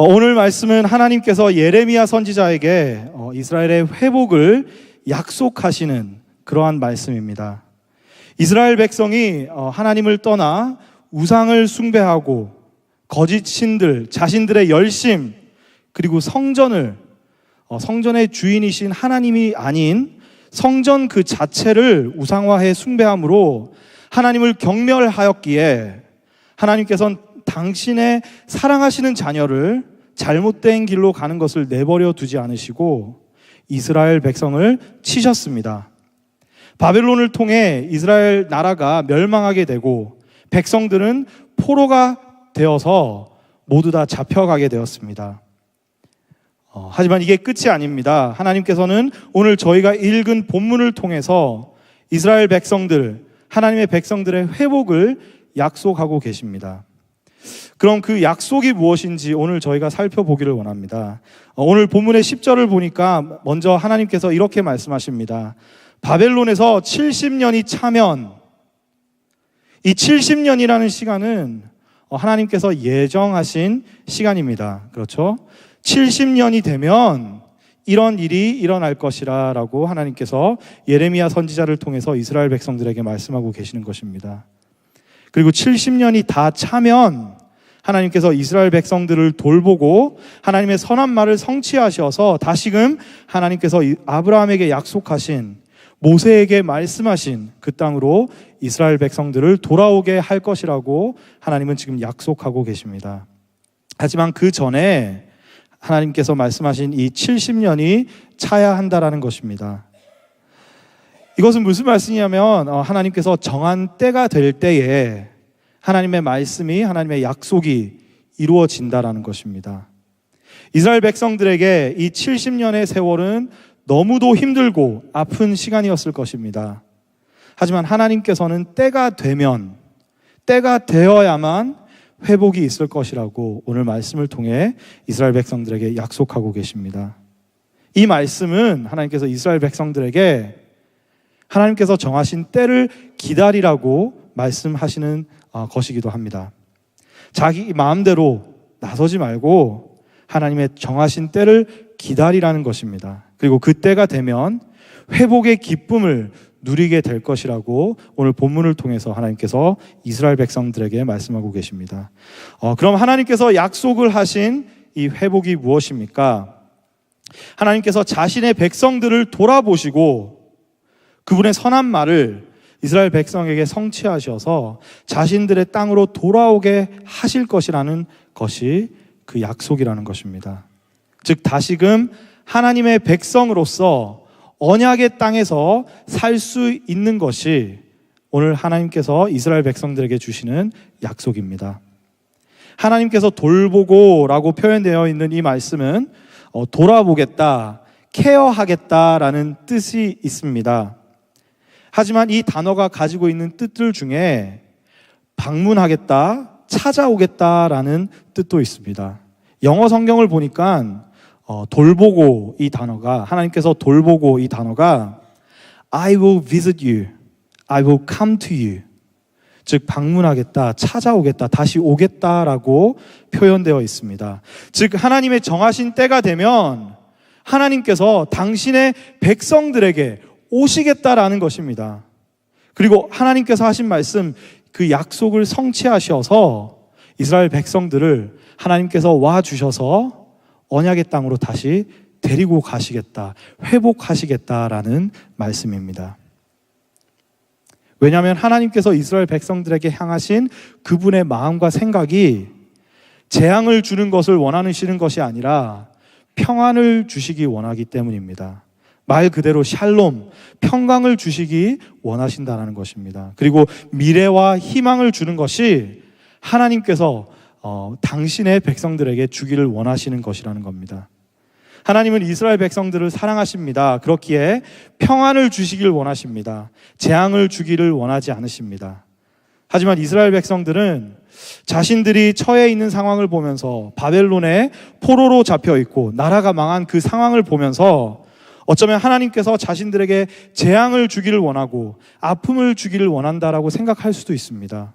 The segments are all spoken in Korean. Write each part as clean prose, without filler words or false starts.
오늘 말씀은 하나님께서 예레미야 선지자에게 이스라엘의 회복을 약속하시는 그러한 말씀입니다. 이스라엘 백성이 하나님을 떠나 우상을 숭배하고 거짓 신들, 자신들의 열심, 그리고 성전의 주인이신 하나님이 아닌 성전 그 자체를 우상화해 숭배함으로 하나님을 경멸하였기에 하나님께서는 당신의 사랑하시는 자녀를 잘못된 길로 가는 것을 내버려 두지 않으시고 이스라엘 백성을 치셨습니다. 바벨론을 통해 이스라엘 나라가 멸망하게 되고 백성들은 포로가 되어서 모두 다 잡혀가게 되었습니다. 하지만 이게 끝이 아닙니다. 하나님께서는 오늘 저희가 읽은 본문을 통해서 이스라엘 백성들, 하나님의 백성들의 회복을 약속하고 계십니다. 그럼 그 약속이 무엇인지 오늘 저희가 살펴보기를 원합니다. 오늘 본문의 10절을 보니까 먼저 하나님께서 이렇게 말씀하십니다. 바벨론에서 70년이 차면, 이 70년이라는 시간은 하나님께서 예정하신 시간입니다. 그렇죠? 70년이 되면 이런 일이 일어날 것이라 라고 하나님께서 예레미야 선지자를 통해서 이스라엘 백성들에게 말씀하고 계시는 것입니다. 그리고 70년이 다 차면 하나님께서 이스라엘 백성들을 돌보고 하나님의 선한 말을 성취하셔서 다시금 하나님께서 아브라함에게 약속하신, 모세에게 말씀하신 그 땅으로 이스라엘 백성들을 돌아오게 할 것이라고 하나님은 지금 약속하고 계십니다. 하지만 그 전에 하나님께서 말씀하신 이 70년이 차야 한다라는 것입니다. 이것은 무슨 말씀이냐면 하나님께서 정한 때가 될 때에 하나님의 말씀이, 하나님의 약속이 이루어진다라는 것입니다. 이스라엘 백성들에게 이 70년의 세월은 너무도 힘들고 아픈 시간이었을 것입니다. 하지만 하나님께서는 때가 되어야만 회복이 있을 것이라고 오늘 말씀을 통해 이스라엘 백성들에게 약속하고 계십니다. 이 말씀은 하나님께서 이스라엘 백성들에게 하나님께서 정하신 때를 기다리라고 말씀하시는 것이기도 합니다. 자기 마음대로 나서지 말고 하나님의 정하신 때를 기다리라는 것입니다. 그리고 그 때가 되면 회복의 기쁨을 누리게 될 것이라고 오늘 본문을 통해서 하나님께서 이스라엘 백성들에게 말씀하고 계십니다. 그럼 하나님께서 약속을 하신 이 회복이 무엇입니까? 하나님께서 자신의 백성들을 돌아보시고 그분의 선한 말을 이스라엘 백성에게 성취하셔서 자신들의 땅으로 돌아오게 하실 것이라는 것이 그 약속이라는 것입니다. 즉 다시금 하나님의 백성으로서 언약의 땅에서 살 수 있는 것이 오늘 하나님께서 이스라엘 백성들에게 주시는 약속입니다. 하나님께서 돌보고라고 표현되어 있는 이 말씀은 돌아보겠다, 케어하겠다라는 뜻이 있습니다. 하지만 이 단어가 가지고 있는 뜻들 중에 방문하겠다, 찾아오겠다라는 뜻도 있습니다. 영어 성경을 보니까 돌보고 이 단어가, 하나님께서 돌보고 이 단어가 I will visit you, I will come to you, 즉 방문하겠다, 찾아오겠다, 다시 오겠다라고 표현되어 있습니다. 즉 하나님의 정하신 때가 되면 하나님께서 당신의 백성들에게 오시겠다라는 것입니다. 그리고 하나님께서 하신 말씀, 그 약속을 성취하셔서 이스라엘 백성들을 하나님께서 와주셔서 언약의 땅으로 다시 데리고 가시겠다, 회복하시겠다라는 말씀입니다. 왜냐하면 하나님께서 이스라엘 백성들에게 향하신 그분의 마음과 생각이 재앙을 주는 것을 원하시는 것이 아니라 평안을 주시기 원하기 때문입니다. 말 그대로 샬롬, 평강을 주시기 원하신다는 것입니다. 그리고 미래와 희망을 주는 것이 하나님께서 당신의 백성들에게 주기를 원하시는 것이라는 겁니다. 하나님은 이스라엘 백성들을 사랑하십니다. 그렇기에 평안을 주시길 원하십니다. 재앙을 주기를 원하지 않으십니다. 하지만 이스라엘 백성들은 자신들이 처해 있는 상황을 보면서 바벨론에 포로로 잡혀 있고 나라가 망한 그 상황을 보면서 어쩌면 하나님께서 자신들에게 재앙을 주기를 원하고 아픔을 주기를 원한다라고 생각할 수도 있습니다.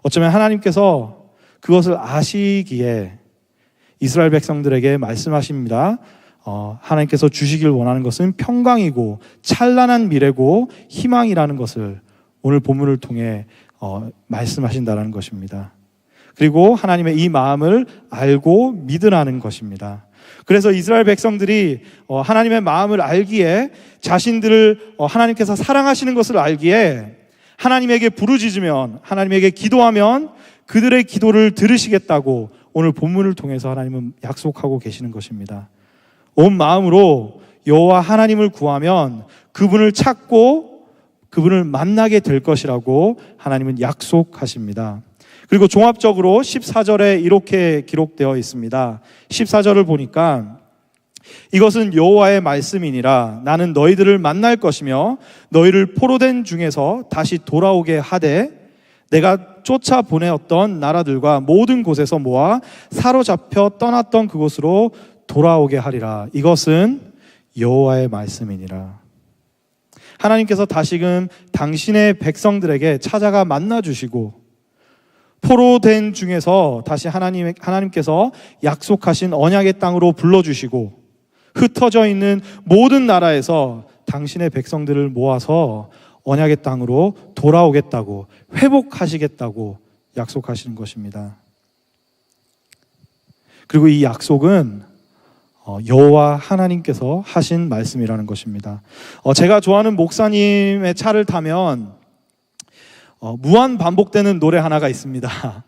어쩌면 하나님께서 그것을 아시기에 이스라엘 백성들에게 말씀하십니다. 하나님께서 주시길 원하는 것은 평강이고 찬란한 미래고 희망이라는 것을 오늘 본문을 통해 말씀하신다는 것입니다. 그리고 하나님의 이 마음을 알고 믿으라는 것입니다. 그래서 이스라엘 백성들이 하나님의 마음을 알기에, 자신들을 하나님께서 사랑하시는 것을 알기에 하나님에게 부르짖으면, 하나님에게 기도하면 그들의 기도를 들으시겠다고 오늘 본문을 통해서 하나님은 약속하고 계시는 것입니다. 온 마음으로 여호와 하나님을 구하면 그분을 찾고 그분을 만나게 될 것이라고 하나님은 약속하십니다. 그리고 종합적으로 14절에 이렇게 기록되어 있습니다. 14절을 보니까 이것은 여호와의 말씀이니라. 나는 너희들을 만날 것이며 너희를 포로된 중에서 다시 돌아오게 하되 내가 쫓아 보내었던 나라들과 모든 곳에서 모아 사로잡혀 떠났던 그곳으로 돌아오게 하리라. 이것은 여호와의 말씀이니라. 하나님께서 다시금 당신의 백성들에게 찾아가 만나주시고 포로된 중에서 다시 하나님께서 약속하신 언약의 땅으로 불러주시고 흩어져 있는 모든 나라에서 당신의 백성들을 모아서 언약의 땅으로 돌아오겠다고, 회복하시겠다고 약속하시는 것입니다. 그리고 이 약속은 여호와 하나님께서 하신 말씀이라는 것입니다. 제가 좋아하는 목사님의 차를 타면 무한 반복되는 노래 하나가 있습니다.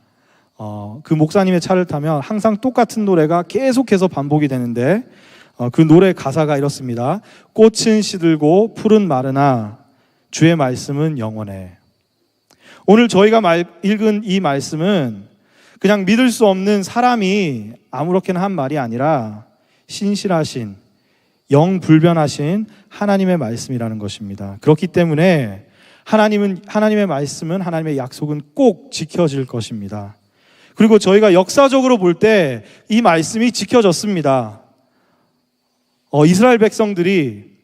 그 목사님의 차를 타면 항상 똑같은 노래가 계속해서 반복이 되는데 그 노래 가사가 이렇습니다. 꽃은 시들고 풀은 마르나 주의 말씀은 영원해. 오늘 저희가 읽은 이 말씀은 그냥 믿을 수 없는 사람이 아무렇게나 한 말이 아니라 신실하신, 영불변하신 하나님의 말씀이라는 것입니다. 그렇기 때문에 하나님의 말씀은, 하나님의 약속은 꼭 지켜질 것입니다. 그리고 저희가 역사적으로 볼 때 이 말씀이 지켜졌습니다. 이스라엘 백성들이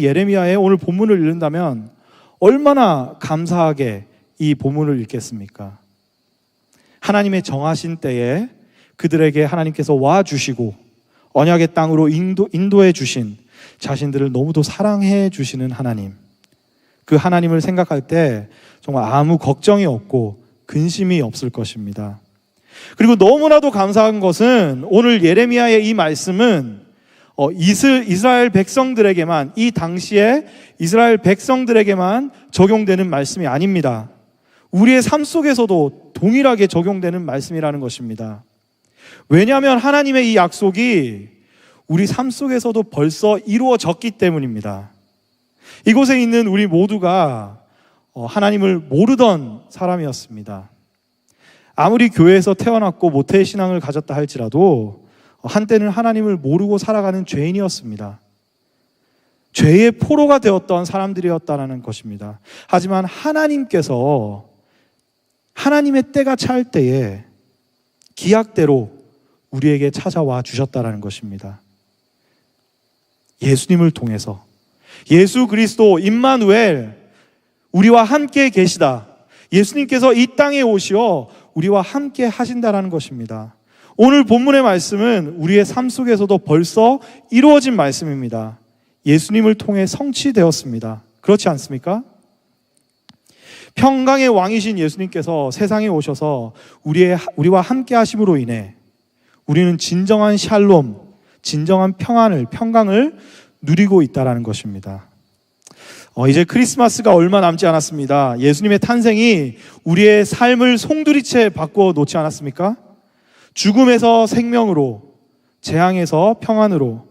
예레미야의 오늘 본문을 읽는다면 얼마나 감사하게 이 본문을 읽겠습니까? 하나님의 정하신 때에 그들에게 하나님께서 와주시고 언약의 땅으로 인도해 주신, 자신들을 너무도 사랑해 주시는 하나님, 그 하나님을 생각할 때 정말 아무 걱정이 없고 근심이 없을 것입니다. 그리고 너무나도 감사한 것은 오늘 예레미야의 이 말씀은 이스라엘 백성들에게만, 이 당시에 이스라엘 백성들에게만 적용되는 말씀이 아닙니다. 우리의 삶 속에서도 동일하게 적용되는 말씀이라는 것입니다. 왜냐하면 하나님의 이 약속이 우리 삶 속에서도 벌써 이루어졌기 때문입니다. 이곳에 있는 우리 모두가 하나님을 모르던 사람이었습니다. 아무리 교회에서 태어났고 모태신앙을 가졌다 할지라도 한때는 하나님을 모르고 살아가는 죄인이었습니다. 죄의 포로가 되었던 사람들이었다는 것입니다. 하지만 하나님께서 하나님의 때가 찰 때에 기약대로 우리에게 찾아와 주셨다는 것입니다. 예수님을 통해서, 예수 그리스도 임마누엘, 우리와 함께 계시다. 예수님께서 이 땅에 오시어 우리와 함께 하신다라는 것입니다. 오늘 본문의 말씀은 우리의 삶 속에서도 벌써 이루어진 말씀입니다. 예수님을 통해 성취되었습니다. 그렇지 않습니까? 평강의 왕이신 예수님께서 세상에 오셔서 우리와 함께 하심으로 인해 우리는 진정한 샬롬, 진정한 평강을 누리고 있다는 것입니다. 이제 크리스마스가 얼마 남지 않았습니다. 예수님의 탄생이 우리의 삶을 송두리째 바꿔 놓지 않았습니까? 죽음에서 생명으로, 재앙에서 평안으로,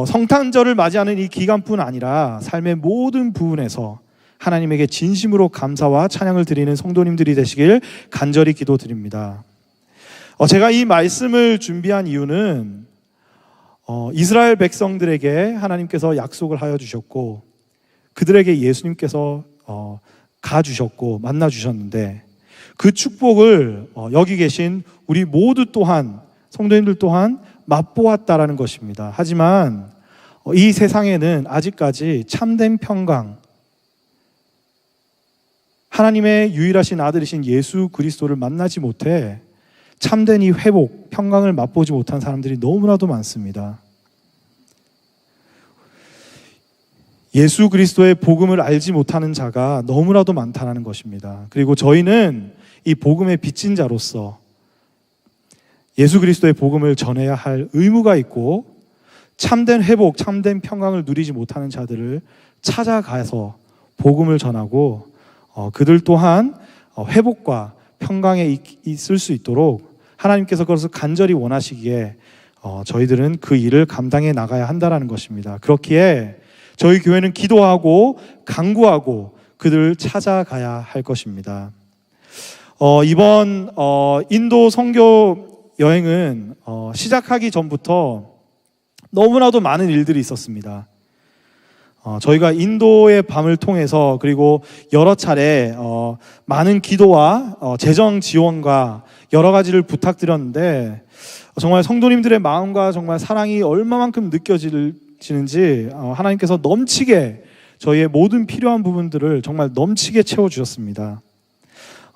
성탄절을 맞이하는 이 기간뿐 아니라 삶의 모든 부분에서 하나님에게 진심으로 감사와 찬양을 드리는 성도님들이 되시길 간절히 기도드립니다. 제가 이 말씀을 준비한 이유는 이스라엘 백성들에게 하나님께서 약속을 하여 주셨고 그들에게 예수님께서 가주셨고 만나주셨는데 그 축복을 여기 계신 우리 모두 또한, 성도님들 또한 맛보았다라는 것입니다. 하지만 이 세상에는 아직까지 참된 평강, 하나님의 유일하신 아들이신 예수 그리스도를 만나지 못해 참된 이 회복, 평강을 맛보지 못한 사람들이 너무나도 많습니다. 예수 그리스도의 복음을 알지 못하는 자가 너무나도 많다는 것입니다. 그리고 저희는 이 복음의 빚진 자로서 예수 그리스도의 복음을 전해야 할 의무가 있고, 참된 회복, 참된 평강을 누리지 못하는 자들을 찾아가서 복음을 전하고 그들 또한 회복과 평강에 있을 수 있도록 하나님께서 그것을 간절히 원하시기에 저희들은 그 일을 감당해 나가야 한다는 것입니다. 그렇기에 저희 교회는 기도하고 간구하고 그들을 찾아가야 할 것입니다. 이번 인도 선교 여행은 시작하기 전부터 너무나도 많은 일들이 있었습니다. 저희가 인도의 밤을 통해서 그리고 여러 차례 많은 기도와 재정 지원과 여러 가지를 부탁드렸는데, 정말 성도님들의 마음과 정말 사랑이 얼마만큼 느껴지는지 하나님께서 넘치게 저희의 모든 필요한 부분들을 정말 넘치게 채워주셨습니다.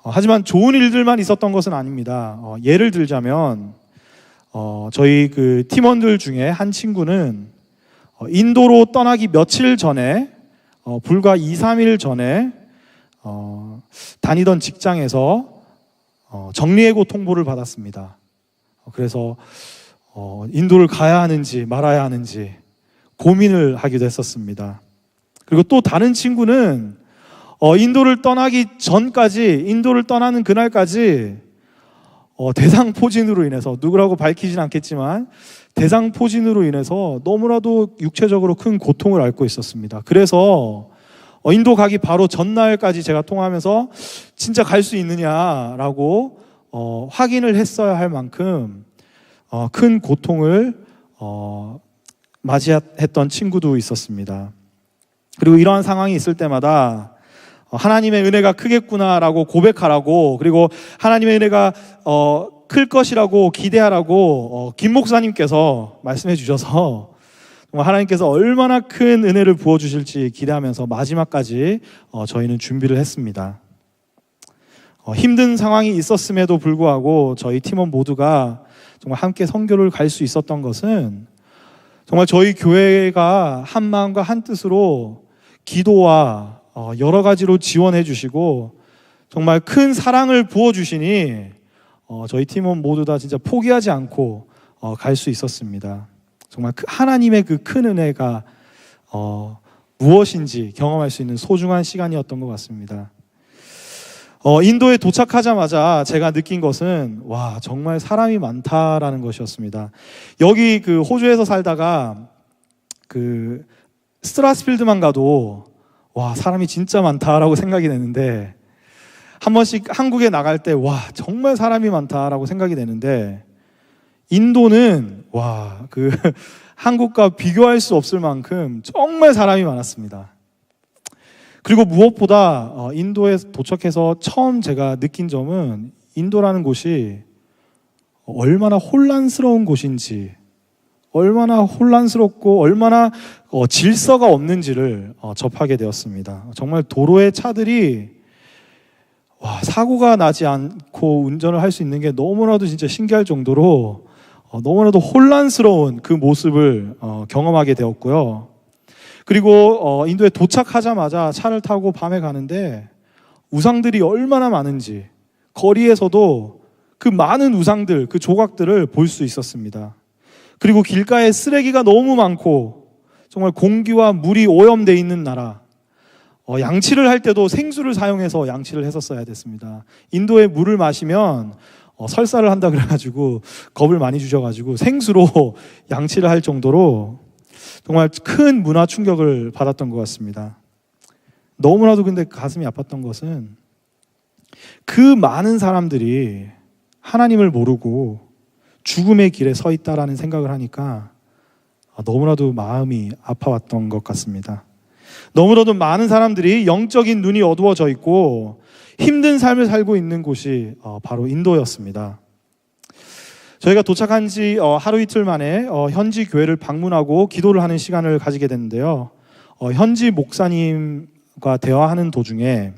하지만 좋은 일들만 있었던 것은 아닙니다. 예를 들자면 저희 그 팀원들 중에 한 친구는 인도로 떠나기 며칠 전에 불과 2, 3일 전에 다니던 직장에서 정리해고 통보를 받았습니다. 그래서 인도를 가야 하는지 말아야 하는지 고민을 하기도 했었습니다. 그리고 또 다른 친구는 인도를 떠나기 전까지, 인도를 떠나는 그날까지 대상포진으로 인해서, 누구라고 밝히진 않겠지만 대상포진으로 인해서 너무나도 육체적으로 큰 고통을 앓고 있었습니다. 그래서 인도 가기 바로 전날까지 제가 통화하면서 진짜 갈 수 있느냐라고 확인을 했어야 할 만큼 큰 고통을 맞이했던 친구도 있었습니다. 그리고 이러한 상황이 있을 때마다 하나님의 은혜가 크겠구나라고 고백하라고, 그리고 하나님의 은혜가 클 것이라고 기대하라고 김 목사님께서 말씀해 주셔서 하나님께서 얼마나 큰 은혜를 부어주실지 기대하면서 마지막까지 저희는 준비를 했습니다. 힘든 상황이 있었음에도 불구하고 저희 팀원 모두가 정말 함께 선교를 갈 수 있었던 것은 정말 저희 교회가 한 마음과 한 뜻으로 기도와 여러 가지로 지원해 주시고 정말 큰 사랑을 부어주시니 저희 팀원 모두 다 진짜 포기하지 않고 갈 수 있었습니다. 정말 하나님의 그 큰 은혜가 무엇인지 경험할 수 있는 소중한 시간이었던 것 같습니다. 인도에 도착하자마자 제가 느낀 것은 와, 정말 사람이 많다라는 것이었습니다. 여기 그 호주에서 살다가 그 스트라스필드만 가도 와, 사람이 진짜 많다라고 생각이 되는데, 한 번씩 한국에 나갈 때 와, 정말 사람이 많다라고 생각이 되는데, 인도는 와, 그 한국과 비교할 수 없을 만큼 정말 사람이 많았습니다. 그리고 무엇보다 인도에 도착해서 처음 제가 느낀 점은 인도라는 곳이 얼마나 혼란스러운 곳인지, 얼마나 혼란스럽고 얼마나 질서가 없는지를 접하게 되었습니다. 정말 도로에 차들이 사고가 나지 않고 운전을 할 수 있는 게 너무나도 진짜 신기할 정도로 너무나도 혼란스러운 그 모습을 경험하게 되었고요. 그리고 인도에 도착하자마자 차를 타고 밤에 가는데 우상들이 얼마나 많은지, 거리에서도 그 많은 우상들, 그 조각들을 볼 수 있었습니다. 그리고 길가에 쓰레기가 너무 많고 정말 공기와 물이 오염되어 있는 나라, 양치를 할 때도 생수를 사용해서 양치를 했었어야 됐습니다. 인도의 물을 마시면 설사를 한다 그래가지고 겁을 많이 주셔가지고 생수로 양치를 할 정도로 정말 큰 문화 충격을 받았던 것 같습니다. 너무나도 근데 가슴이 아팠던 것은 그 많은 사람들이 하나님을 모르고 죽음의 길에 서 있다라는 생각을 하니까 너무나도 마음이 아파왔던 것 같습니다. 너무나도 많은 사람들이 영적인 눈이 어두워져 있고 힘든 삶을 살고 있는 곳이 바로 인도였습니다. 저희가 도착한 지 하루 이틀 만에 현지 교회를 방문하고 기도를 하는 시간을 가지게 됐는데요. 현지 목사님과 대화하는 도중에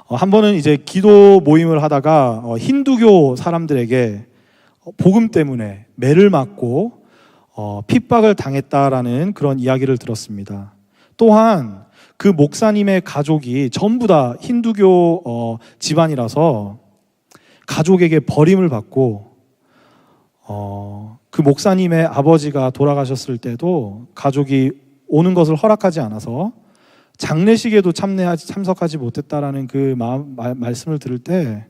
한 번은 이제 기도 모임을 하다가 힌두교 사람들에게 복음 때문에 매를 맞고 핍박을 당했다라는 그런 이야기를 들었습니다. 또한 그 목사님의 가족이 전부 다 힌두교 집안이라서 가족에게 버림을 받고 그 목사님의 아버지가 돌아가셨을 때도 가족이 오는 것을 허락하지 않아서 장례식에도 참석하지 못했다라는 그 말씀을 들을 때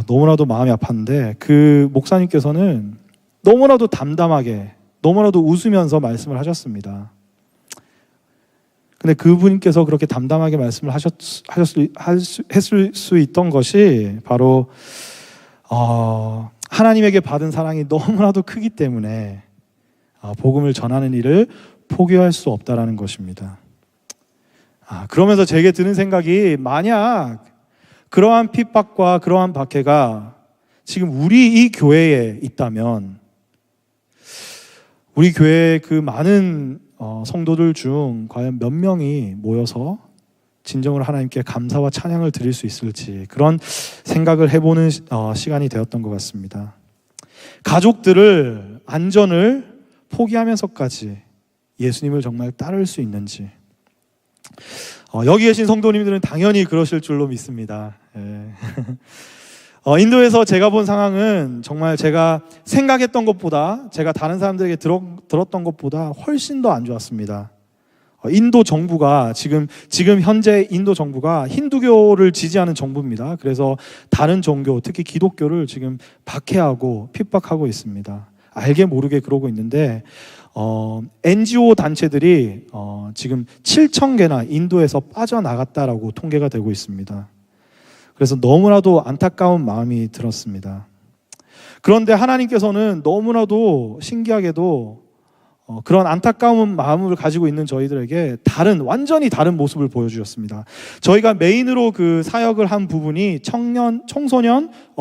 너무나도 마음이 아팠는데 그 목사님께서는 너무나도 담담하게 너무나도 웃으면서 말씀을 하셨습니다. 근데 그분께서 그렇게 담담하게 말씀을 했을 수 있던 것이 바로 하나님에게 받은 사랑이 너무나도 크기 때문에 복음을 전하는 일을 포기할 수 없다라는 것입니다. 그러면서 제게 드는 생각이, 만약 그러한 핍박과 그러한 박해가 지금 우리 이 교회에 있다면 우리 교회의 그 많은 성도들 중 과연 몇 명이 모여서 진정으로 하나님께 감사와 찬양을 드릴 수 있을지, 그런 생각을 해보는 시간이 되었던 것 같습니다. 가족들을, 안전을 포기하면서까지 예수님을 정말 따를 수 있는지, 여기 계신 성도님들은 당연히 그러실 줄로 믿습니다. 인도에서 제가 본 상황은 정말 제가 생각했던 것보다, 제가 다른 사람들에게 들었던 것보다 훨씬 더 안 좋았습니다. 인도 정부가 지금 현재 인도 정부가 힌두교를 지지하는 정부입니다. 그래서 다른 종교, 특히 기독교를 지금 박해하고 핍박하고 있습니다. 알게 모르게 그러고 있는데 NGO 단체들이 지금 7,000개나 인도에서 빠져나갔다라고 통계가 되고 있습니다. 그래서 너무나도 안타까운 마음이 들었습니다. 그런데 하나님께서는 너무나도 신기하게도 그런 안타까운 마음을 가지고 있는 저희들에게 완전히 다른 모습을 보여주셨습니다. 저희가 메인으로 그 사역을 한 부분이 청소년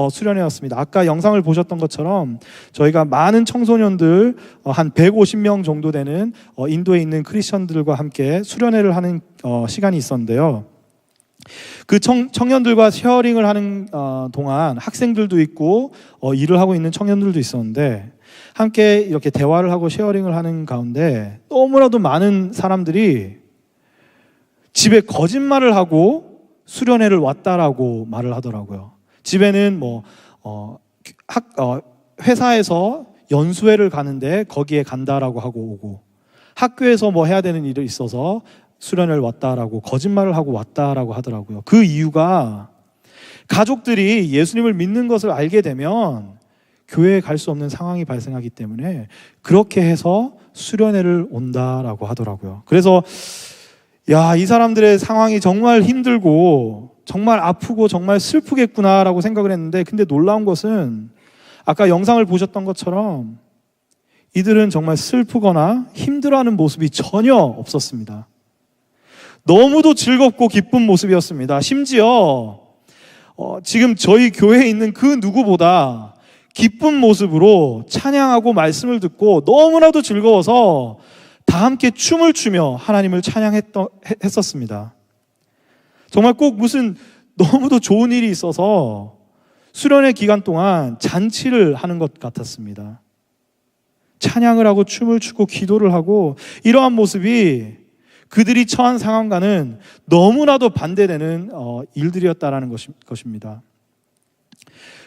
수련회였습니다. 아까 영상을 보셨던 것처럼 저희가 많은 청소년들, 한 150명 정도 되는 인도에 있는 크리스천들과 함께 수련회를 하는 시간이 있었는데요. 그 청년들과 쉐어링을 하는 동안 학생들도 있고 일을 하고 있는 청년들도 있었는데, 함께 이렇게 대화를 하고 쉐어링을 하는 가운데 너무나도 많은 사람들이 집에 거짓말을 하고 수련회를 왔다라고 말을 하더라고요. 집에는 회사에서 연수회를 가는데 거기에 간다라고 하고 오고, 학교에서 해야 되는 일이 있어서 수련회를 왔다라고 거짓말을 하고 왔다라고 하더라고요. 그 이유가 가족들이 예수님을 믿는 것을 알게 되면 교회에 갈 수 없는 상황이 발생하기 때문에 그렇게 해서 수련회를 온다라고 하더라고요. 그래서 이 사람들의 상황이 정말 힘들고 정말 아프고 정말 슬프겠구나라고 생각을 했는데, 근데 놀라운 것은 아까 영상을 보셨던 것처럼 이들은 정말 슬프거나 힘들어하는 모습이 전혀 없었습니다. 너무도 즐겁고 기쁜 모습이었습니다. 심지어 지금 저희 교회에 있는 그 누구보다 기쁜 모습으로 찬양하고 말씀을 듣고 너무나도 즐거워서 다 함께 춤을 추며 하나님을 찬양했었습니다. 정말 꼭 무슨 너무도 좋은 일이 있어서 수련회 기간 동안 잔치를 하는 것 같았습니다. 찬양을 하고 춤을 추고 기도를 하고, 이러한 모습이 그들이 처한 상황과는 너무나도 반대되는 일들이었다라는 것입니다.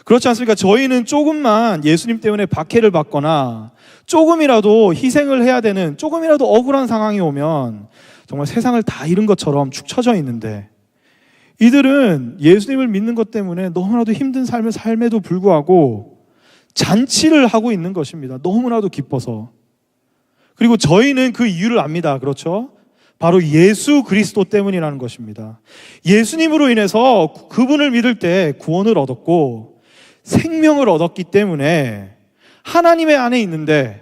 그렇지 않습니까? 저희는 조금만 예수님 때문에 박해를 받거나 조금이라도 희생을 해야 되는, 조금이라도 억울한 상황이 오면 정말 세상을 다 잃은 것처럼 축 처져 있는데, 이들은 예수님을 믿는 것 때문에 너무나도 힘든 삶을 삶에도 불구하고 잔치를 하고 있는 것입니다. 너무나도 기뻐서. 그리고 저희는 그 이유를 압니다. 그렇죠? 바로 예수 그리스도 때문이라는 것입니다. 예수님으로 인해서 그분을 믿을 때 구원을 얻었고 생명을 얻었기 때문에 하나님의 안에 있는데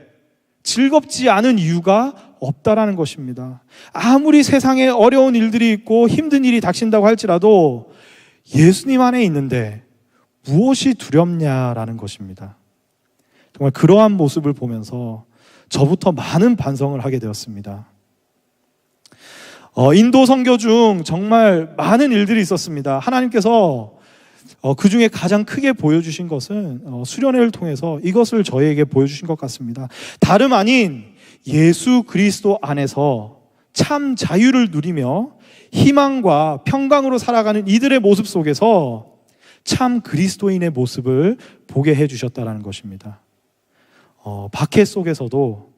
즐겁지 않은 이유가 없다라는 것입니다. 아무리 세상에 어려운 일들이 있고 힘든 일이 닥친다고 할지라도 예수님 안에 있는데 무엇이 두렵냐라는 것입니다. 정말 그러한 모습을 보면서 저부터 많은 반성을 하게 되었습니다. 인도 선교 중 정말 많은 일들이 있었습니다. 하나님께서 그 중에 가장 크게 보여주신 것은 수련회를 통해서 이것을 저희에게 보여주신 것 같습니다. 다름 아닌 예수 그리스도 안에서 참 자유를 누리며 희망과 평강으로 살아가는 이들의 모습 속에서 참 그리스도인의 모습을 보게 해주셨다는 것입니다. 박해 속에서도,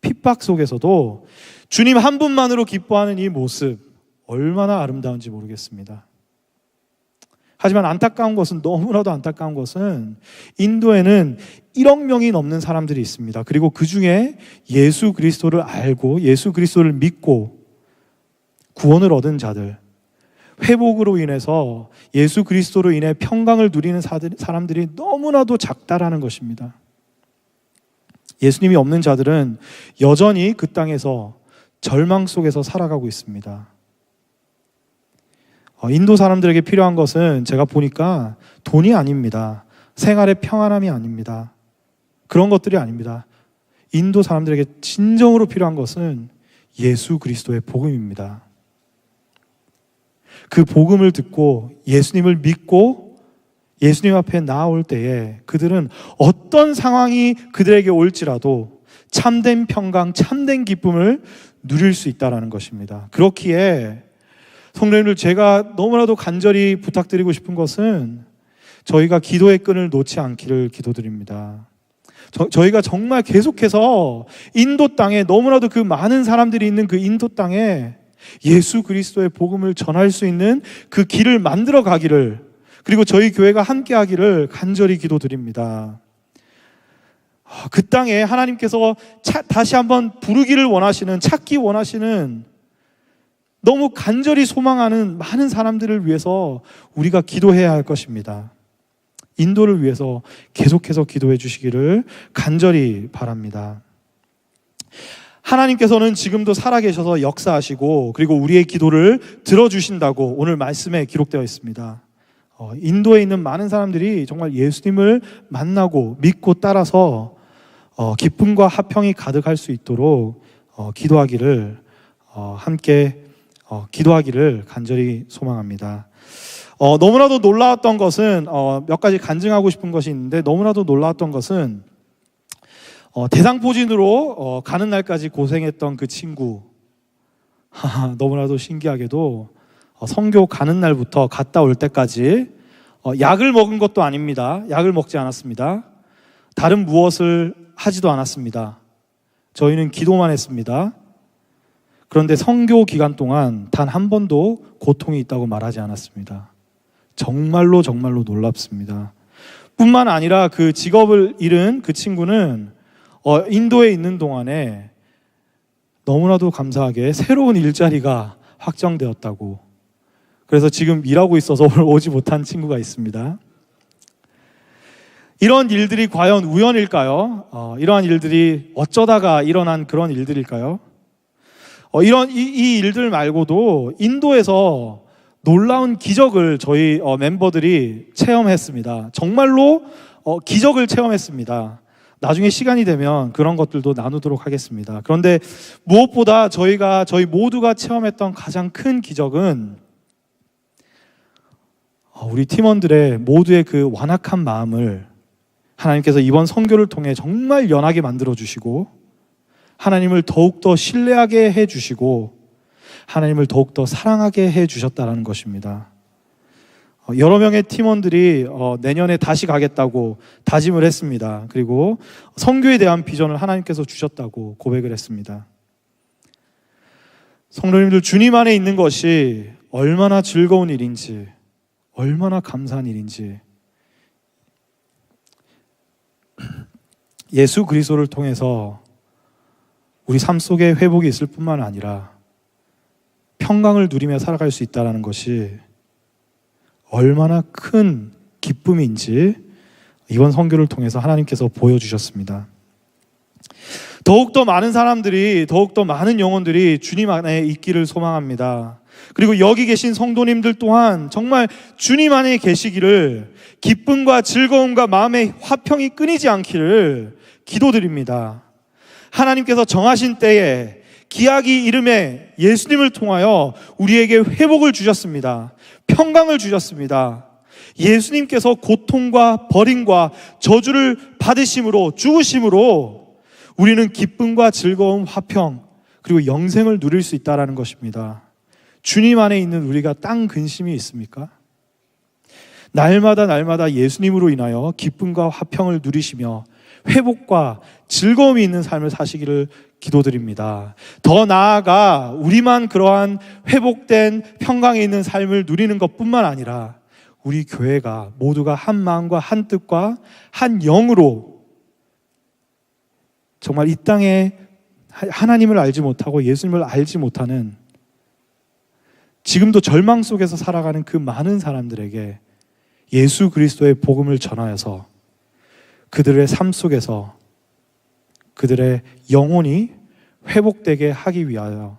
핍박 속에서도 주님 한 분만으로 기뻐하는 이 모습, 얼마나 아름다운지 모르겠습니다. 하지만 안타까운 것은, 너무나도 안타까운 것은 인도에는 1억 명이 넘는 사람들이 있습니다. 그리고 그 중에 예수 그리스도를 알고 예수 그리스도를 믿고 구원을 얻은 자들, 회복으로 인해서 예수 그리스도로 인해 평강을 누리는 사람들이 너무나도 작다라는 것입니다. 예수님이 없는 자들은 여전히 그 땅에서 절망 속에서 살아가고 있습니다. 인도 사람들에게 필요한 것은 제가 보니까 돈이 아닙니다. 생활의 평안함이 아닙니다. 그런 것들이 아닙니다. 인도 사람들에게 진정으로 필요한 것은 예수 그리스도의 복음입니다. 그 복음을 듣고 예수님을 믿고 예수님 앞에 나아올 때에 그들은 어떤 상황이 그들에게 올지라도 참된 평강, 참된 기쁨을 누릴 수 있다는 것입니다. 그렇기에 성도님들, 제가 너무나도 간절히 부탁드리고 싶은 것은 저희가 기도의 끈을 놓지 않기를 기도드립니다. 저희가 정말 계속해서 인도 땅에, 너무나도 그 많은 사람들이 있는 그 인도 땅에 예수 그리스도의 복음을 전할 수 있는 그 길을 만들어 가기를, 그리고 저희 교회가 함께 하기를 간절히 기도드립니다. 그 땅에 하나님께서 다시 한번 부르기를 원하시는, 찾기 원하시는, 너무 간절히 소망하는 많은 사람들을 위해서 우리가 기도해야 할 것입니다. 인도를 위해서 계속해서 기도해 주시기를 간절히 바랍니다. 하나님께서는 지금도 살아계셔서 역사하시고 그리고 우리의 기도를 들어주신다고 오늘 말씀에 기록되어 있습니다. 인도에 있는 많은 사람들이 정말 예수님을 만나고 믿고 따라서 기쁨과 화평이 가득할 수 있도록 기도하기를 함께 기도하기를 간절히 소망합니다. 너무나도 놀라웠던 것은 몇 가지 간증하고 싶은 것이 있는데, 너무나도 놀라웠던 것은 대상포진으로 가는 날까지 고생했던 그 친구, 너무나도 신기하게도 선교 가는 날부터 갔다 올 때까지 약을 먹은 것도 아닙니다. 약을 먹지 않았습니다. 다른 무엇을 하지도 않았습니다. 저희는 기도만 했습니다. 그런데 선교 기간 동안 단 한 번도 고통이 있다고 말하지 않았습니다. 정말로 정말로 놀랍습니다. 뿐만 아니라 그 직업을 잃은 그 친구는 인도에 있는 동안에 너무나도 감사하게 새로운 일자리가 확정되었다고, 그래서 지금 일하고 있어서 오늘 오지 못한 친구가 있습니다. 이런 일들이 과연 우연일까요? 이러한 일들이 어쩌다가 일어난 그런 일들일까요? 이런 이 일들 말고도 인도에서 놀라운 기적을 저희 멤버들이 체험했습니다. 정말로 기적을 체험했습니다. 나중에 시간이 되면 그런 것들도 나누도록 하겠습니다. 그런데 무엇보다 저희 모두가 체험했던 가장 큰 기적은 우리 팀원들의 모두의 그 완악한 마음을 하나님께서 이번 선교를 통해 정말 연하게 만들어 주시고, 하나님을 더욱더 신뢰하게 해주시고 하나님을 더욱더 사랑하게 해주셨다는 것입니다. 여러 명의 팀원들이 내년에 다시 가겠다고 다짐을 했습니다. 그리고 선교에 대한 비전을 하나님께서 주셨다고 고백을 했습니다. 성도님들, 주님 안에 있는 것이 얼마나 즐거운 일인지, 얼마나 감사한 일인지, 예수 그리스도를 통해서 우리 삶 속에 회복이 있을 뿐만 아니라 평강을 누리며 살아갈 수 있다는 것이 얼마나 큰 기쁨인지 이번 선교를 통해서 하나님께서 보여주셨습니다. 더욱더 많은 사람들이, 더욱더 많은 영혼들이 주님 안에 있기를 소망합니다. 그리고 여기 계신 성도님들 또한 정말 주님 안에 계시기를, 기쁨과 즐거움과 마음의 화평이 끊이지 않기를 기도드립니다. 하나님께서 정하신 때에 기약이 이름에 예수님을 통하여 우리에게 회복을 주셨습니다. 평강을 주셨습니다. 예수님께서 고통과 버림과 저주를 받으심으로, 죽으심으로 우리는 기쁨과 즐거움, 화평, 그리고 영생을 누릴 수 있다는 것입니다. 주님 안에 있는 우리가 땅 근심이 있습니까? 날마다 예수님으로 인하여 기쁨과 화평을 누리시며 회복과 즐거움이 있는 삶을 사시기를 기도드립니다. 더 나아가 우리만 그러한 회복된 평강에 있는 삶을 누리는 것뿐만 아니라 우리 교회가 모두가 한 마음과 한 뜻과 한 영으로 정말 이 땅에 하나님을 알지 못하고 예수님을 알지 못하는, 지금도 절망 속에서 살아가는 그 많은 사람들에게 예수 그리스도의 복음을 전하여서 그들의 삶 속에서 그들의 영혼이 회복되게 하기 위하여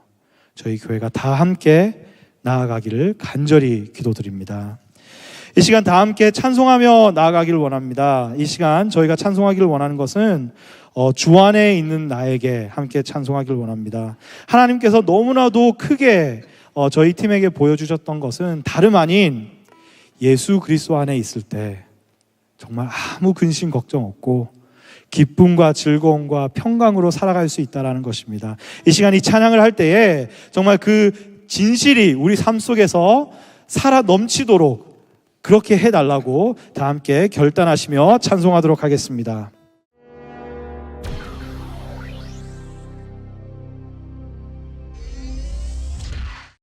저희 교회가 다 함께 나아가기를 간절히 기도드립니다. 이 시간 다 함께 찬송하며 나아가기를 원합니다. 이 시간 저희가 찬송하기를 원하는 것은 주 안에 있는 나에게 함께 찬송하기를 원합니다. 하나님께서 너무나도 크게 저희 팀에게 보여주셨던 것은 다름 아닌 예수 그리스도 안에 있을 때 정말 아무 근심 걱정 없고 기쁨과 즐거움과 평강으로 살아갈 수 있다는 것입니다. 이 시간 이 찬양을 할 때에 정말 그 진실이 우리 삶 속에서 살아 넘치도록 그렇게 해달라고 다 함께 결단하시며 찬송하도록 하겠습니다.